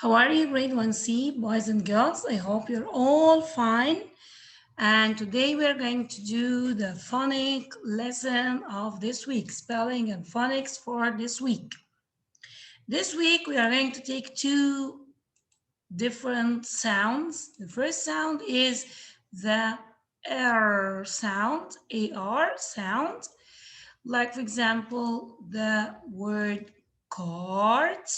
How are you, grade 1C, boys and girls? I hope you're all fine. And today we're going to do the phonic lesson of this week, spelling and phonics for this week. This week we are going to take two different sounds. The first sound is the R sound, AR sound. Like, for example, the word cart.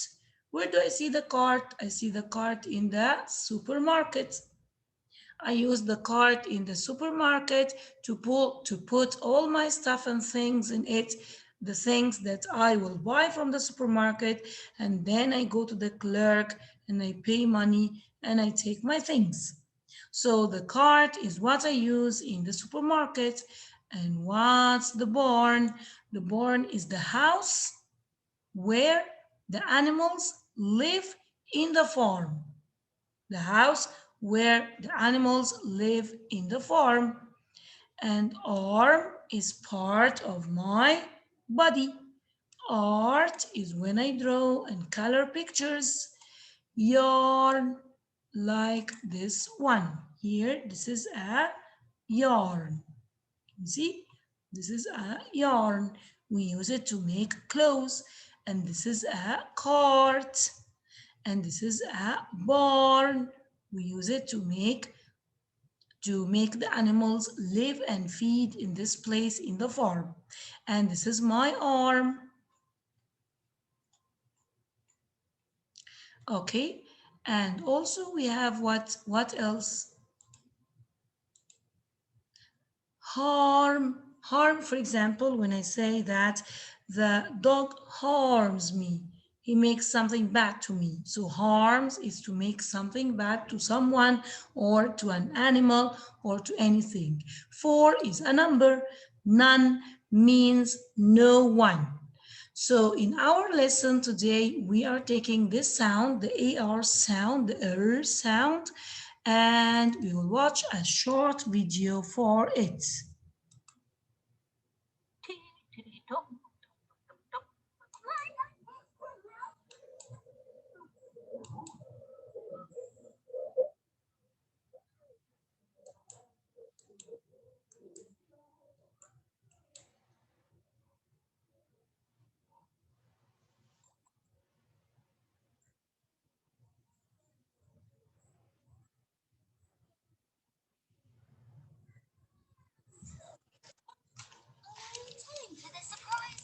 Where do I see the cart? I see the cart in the supermarket. I use the cart in the supermarket to put all my stuff and things in it, the things that I will buy from the supermarket, and then I go to the clerk and I pay money and I take my things. So the cart is what I use in the supermarket. And what's the barn? The barn is the house where the animals live in the farm. The house where the animals live in the farm. And arm is part of my body. Art is when I draw and color pictures. Yarn, like this one. Here, this is a yarn. You see, this is a yarn. We use it to make clothes. And this is a cart. And this is a barn. We use it to make the animals live and feed in this place in the farm. And this is my arm. Okay. And also we have what else? Harm. Harm, for example, when I say that the dog harms me, he makes something bad to me. So harms is to make something bad to someone or to an animal or to anything. 4 is a number. None means no one. So in our lesson today, we are taking this sound, the AR sound, the R sound, and we will watch a short video for it.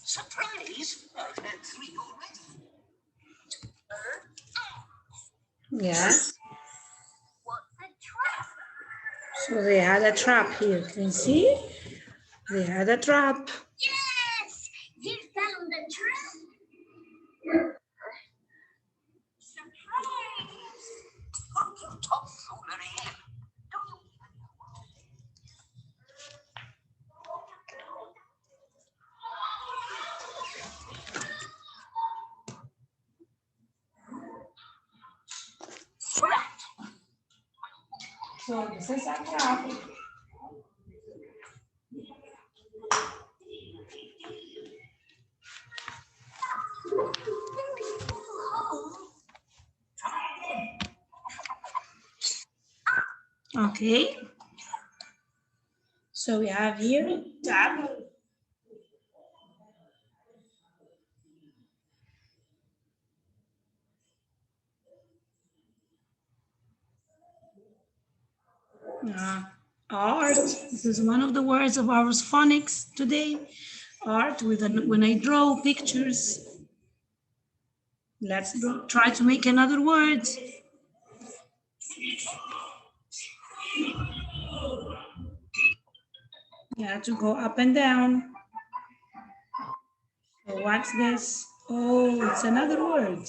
Surprise! I've had 3 already. Yes. What's a trap? So they had a trap here. Can you see? They had a trap. Yes! You found the trap! Surprise! Oh, tomfoolery! Don't you even know what it is? Rat! So this is a trap. Okay. So we have here tap. Art. This is one of the words of our phonics today. Art with when I draw pictures. Let's try to make another word. Yeah, to go up and down. So what's this? Oh, it's another word.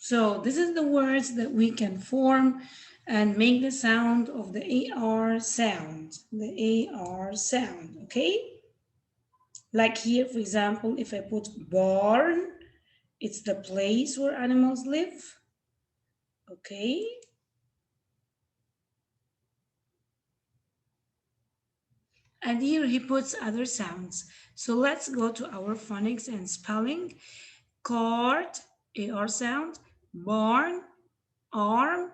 So this is the words that we can form and make the sound of the AR sound, the AR sound, okay? Like here, for example, if I put barn, it's the place where animals live, okay? And here he puts other sounds. So let's go to our phonics and spelling. Cart, AR sound, barn, arm,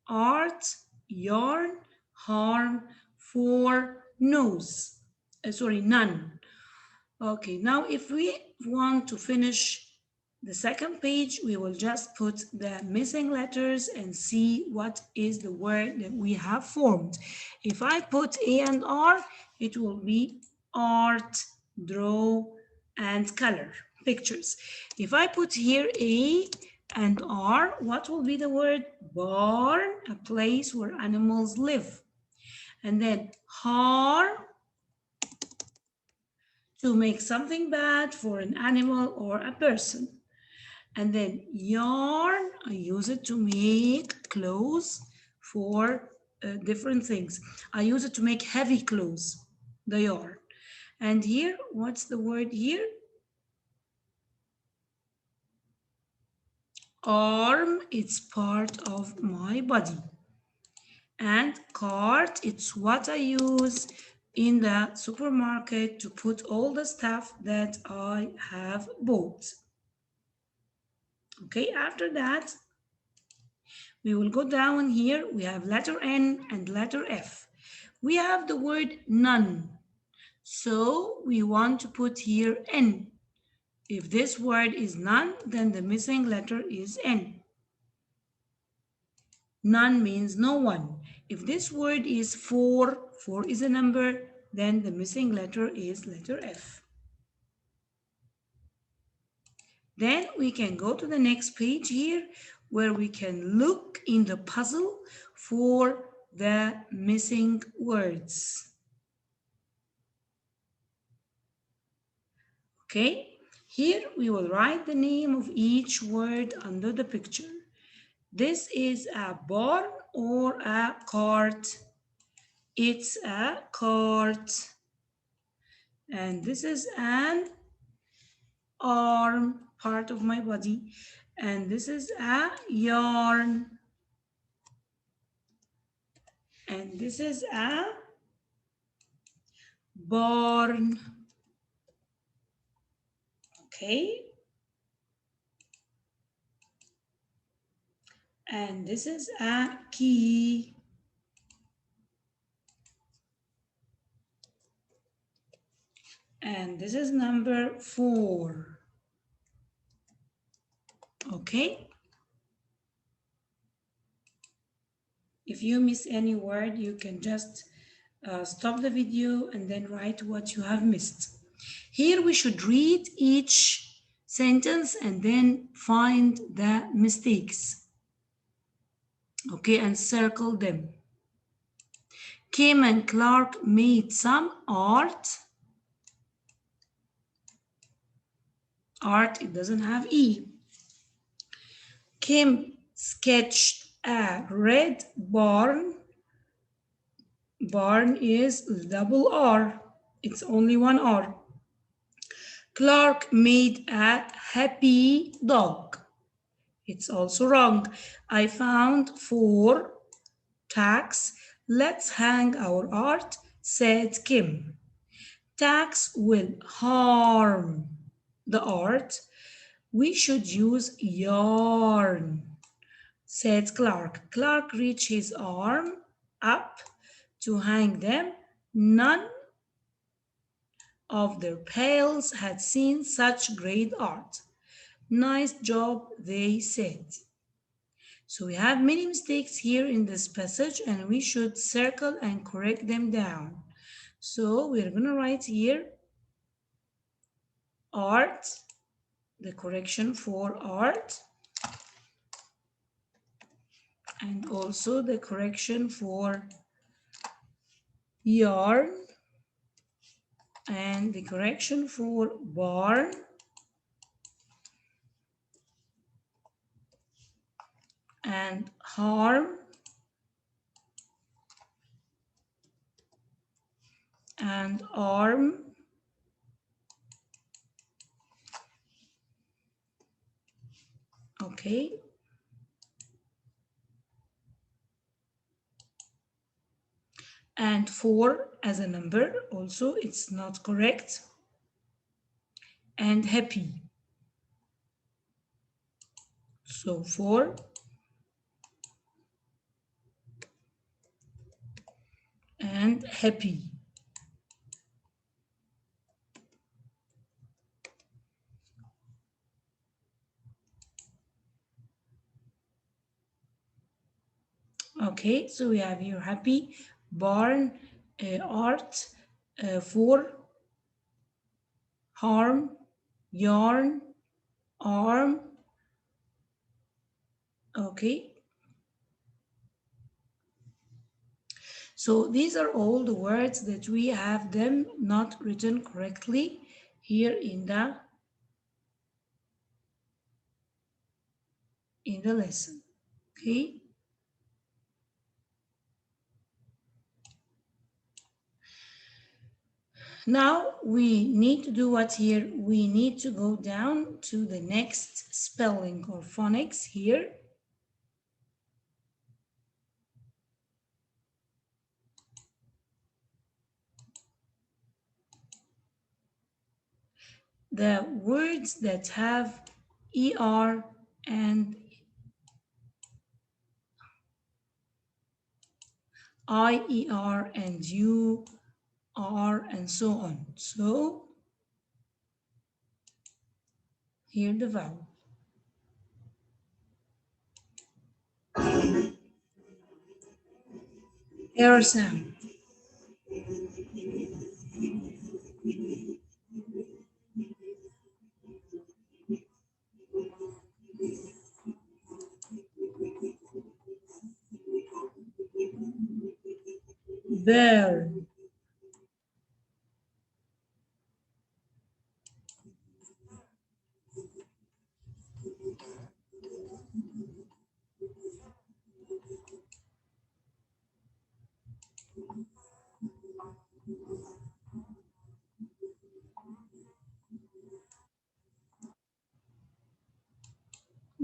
art, yarn, harm, for, nose. Sorry, none. Okay, now if we want to finish the second page, we will just put the missing letters and see what is the word that we have formed. If I put A and R, it will be art, draw, and color, pictures. If I put here A and R, what will be the word? Barn, a place where animals live. And then harm, to make something bad for an animal or a person. And then yarn, I use it to make clothes for different things. I use it to make heavy clothes, the yarn. And here, what's the word here? Arm, it's part of my body. And cart, it's what I use in the supermarket to put all the stuff that I have bought. Okay, after that, we will go down here. We have letter N and letter F. We have the word none. So we want to put here N. If this word is none, then the missing letter is N. None means no one. If this word is four is a number, then the missing letter is letter F. Then we can go to the next page here where we can look in the puzzle for the missing words. Okay, here we will write the name of each word under the picture. This is a barn or a cart. It's a cart. And this is an arm, part of my body. And this is a yarn. And this is a barn. Okay. And this is a key. And this is number 4. Okay. If you miss any word, you can just stop the video and then write what you have missed. Here we should read each sentence and then find the mistakes. Okay, and circle them. Kim and Clark made some art. Art, it doesn't have E. Kim sketched a red barn. Barn is double R. It's only one R. Clark made a happy dog. It's also wrong. I found 4 tags. Let's hang our art, said Kim. Tags will harm the art. We should use yarn, said Clark. Clark reached his arm up to hang them. None of their pals had seen such great art. Nice job, they said. So we have many mistakes here in this passage and we should circle and correct them down. So we're going to write here art, the correction for art, and also the correction for yarn, and the correction for barn, and harm and arm. Okay, and 4 as a number also it's not correct, and happy. So 4 and happy. Okay, so we have here happy, barn, art, 4, harm, yarn, arm. Okay, so these are all the words that we have them not written correctly here in the lesson. Okay, now we need to do what here? We need to go down to the next spelling or phonics here. The words that have ER and IER and UR and so on. So here the vowel. Air sound. Bear.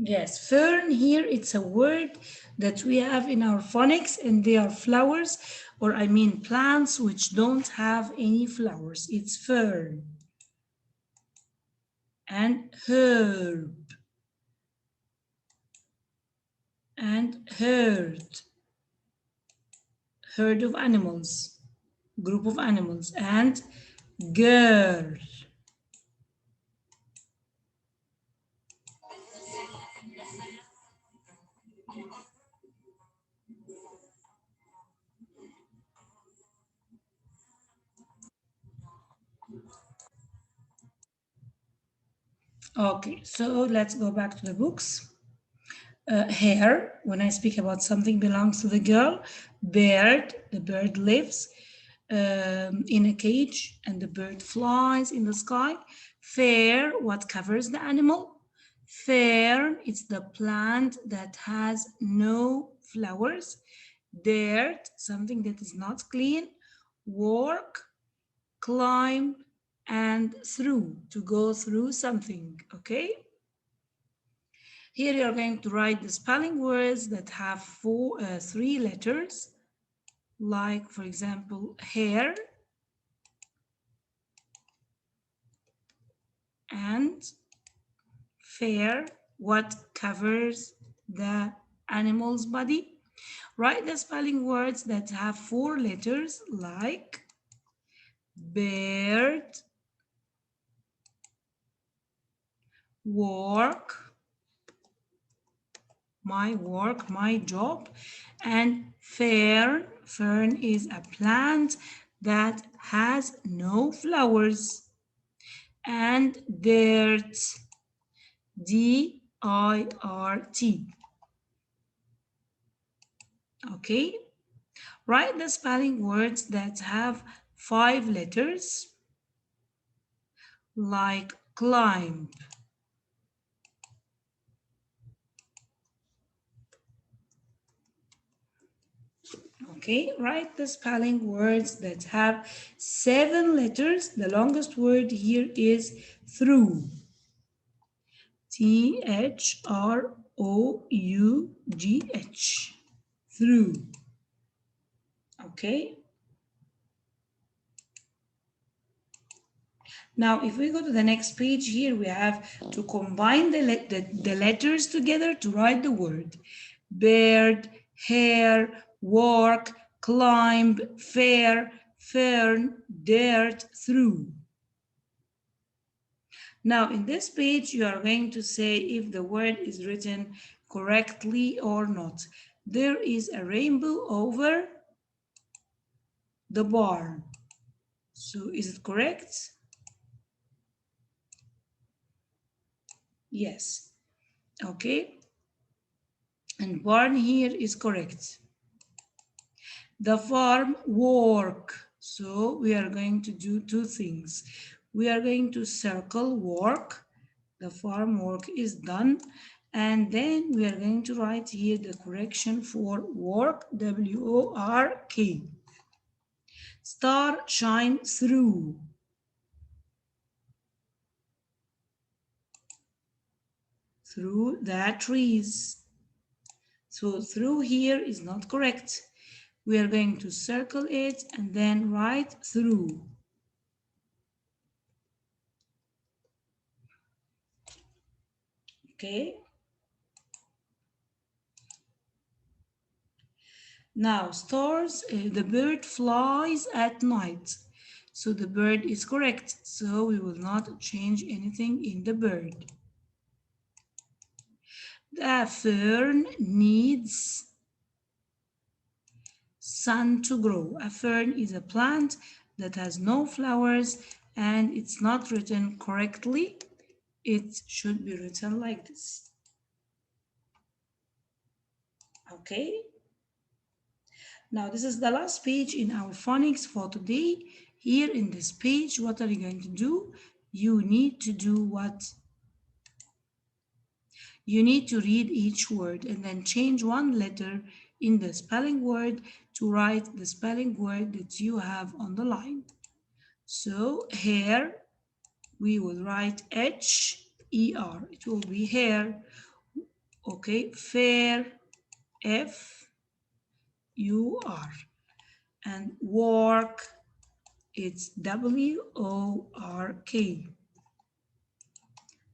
Yes, fern here, it's a word that we have in our phonics, and they are flowers, or I mean plants which don't have any flowers. It's fern. And herb and herd of animals, group of animals, and girl. Okay, so let's go back to the books. Hare, when I speak about something belongs to the girl. Bird, the bird lives in a cage and the bird flies in the sky. Fair, what covers the animal. Fern, it's the plant that has no flowers. Dirt, something that is not clean. Walk, climb, and through, to go through something, okay? Here you are going to write the spelling words that have 3 letters, like for example, hair and fair, what covers the animal's body. Write the spelling words that have 4 letters, like bird, work, my job, and fern. Fern is a plant that has no flowers. And dirt, DIRT. Okay, write the spelling words that have 5 letters, like climb, Okay, write the spelling words that have 7 letters. The longest word here is through. Through. Through. Okay. Now, if we go to the next page here, we have to combine the letters together to write the word. Bird, hair, work, climb, fair, fern, dirt, through. Now, in this page, you are going to say if the word is written correctly or not. There is a rainbow over the barn. So, is it correct? Yes. Okay. And barn here is correct. The farm work. So we are going to do two things. We are going to circle work. The farm work is done. And then we are going to write here the correction for work, W-O-R-K. Star shine through. Through the trees. So through here is not correct. We are going to circle it and then write through. Okay. Now, stars, the bird flies at night. So the bird is correct. So we will not change anything in the bird. The fern needs sun to grow. A fern is a plant that has no flowers and it's not written correctly. It should be written like this. Okay. Now, this is the last page in our phonics for today. Here in this page, what are you going to do? You need to do what? You need to read each word and then change one letter in the spelling word to write the spelling word that you have on the line. So, hair, we will write H-E-R. It will be hair. Okay, fair, F-U-R. And work, it's W-O-R-K.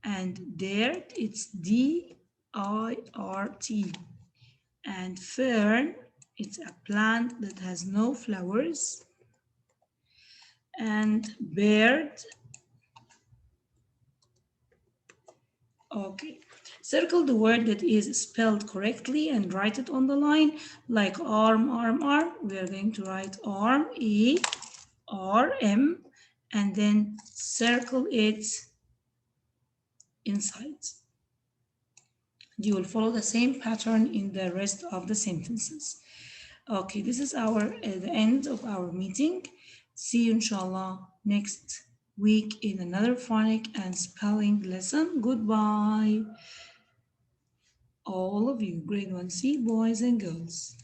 And dirt, it's D-I-R-T. And fern, it's a plant that has no flowers. And bird, okay. Circle the word that is spelled correctly and write it on the line, like arm, arm, arm. We are going to write arm, E-R-M, and then circle it inside. You will follow the same pattern in the rest of the sentences. Okay, this is the end of our meeting. See you inshallah next week in another phonic and spelling lesson. Goodbye, all of you, grade 1C boys and girls.